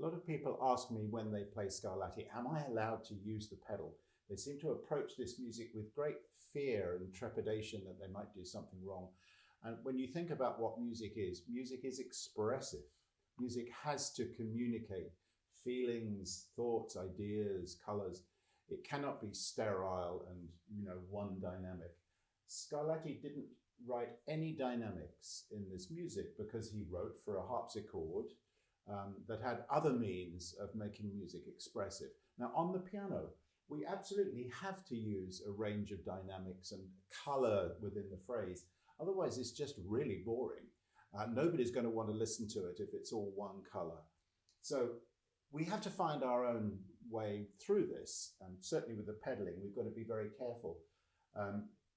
A lot of people ask me when they play Scarlatti, am I allowed to use the pedal? They seem to approach this music with great fear and trepidation that they might do something wrong. And when you think about what music is expressive. Music has to communicate feelings, thoughts, ideas, colors. It cannot be sterile and, one dynamic. Scarlatti didn't write any dynamics in this music because he wrote for a harpsichord that had other means of making music expressive. Now, on the piano, we absolutely have to use a range of dynamics and color within the phrase. Otherwise, it's just really boring. Nobody's going to want to listen to it if it's all one color. So we have to find our own way through this. And certainly with the pedaling, we've got to be very careful.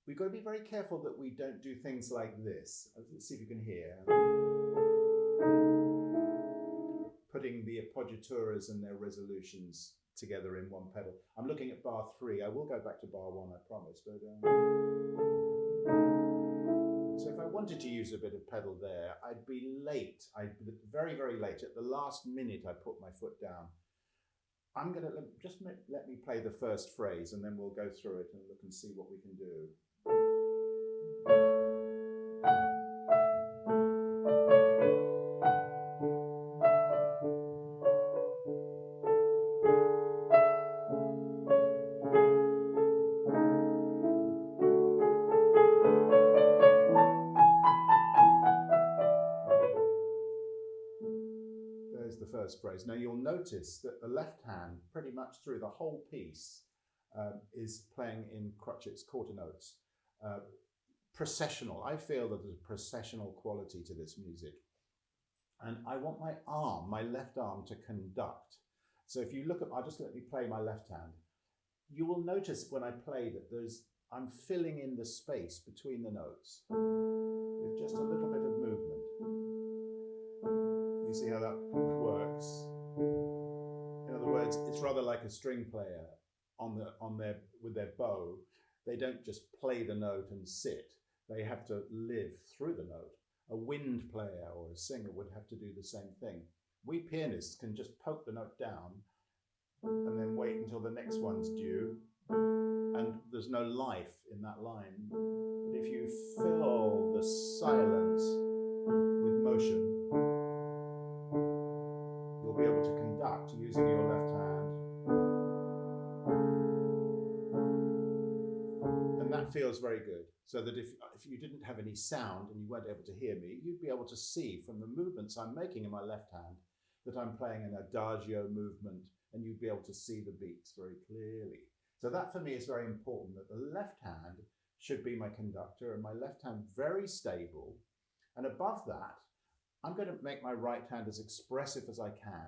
We've got to be very careful that we don't do things like this. Let's see if you can hear. Putting the appoggiaturas and their resolutions together in one pedal. I'm looking at bar 3. I will go back to bar 1, I promise. But so if I wanted to use a bit of pedal there, I'd be late. I'd be very, very late. At the last minute, I put my foot down. I'm going to just let me play the first phrase, and then we'll go through it and look and see what we can do. The first phrase. Now you'll notice that the left hand pretty much through the whole piece is playing in crotchets, quarter notes. Processional. I feel that there's a processional quality to this music. And I want my left arm to conduct. So if you look at, just let me play my left hand. You will notice when I play that I'm filling in the space between the notes with just a little bit of movement. You see how that works? In other words, it's rather like a string player with their bow. They don't just play the note and sit. They have to live through the note. A wind player or a singer would have to do the same thing. We pianists can just poke the note down and then wait until the next one's due, and there's no life in that line. But if you fill the silence with motion, you'll be able to conduct using your left hand. And that feels very good. So that if you didn't have any sound and you weren't able to hear me, you'd be able to see from the movements I'm making in my left hand that I'm playing an adagio movement, and you'd be able to see the beats very clearly. So that for me is very important, that the left hand should be my conductor and my left hand very stable. And above that, I'm going to make my right hand as expressive as I can.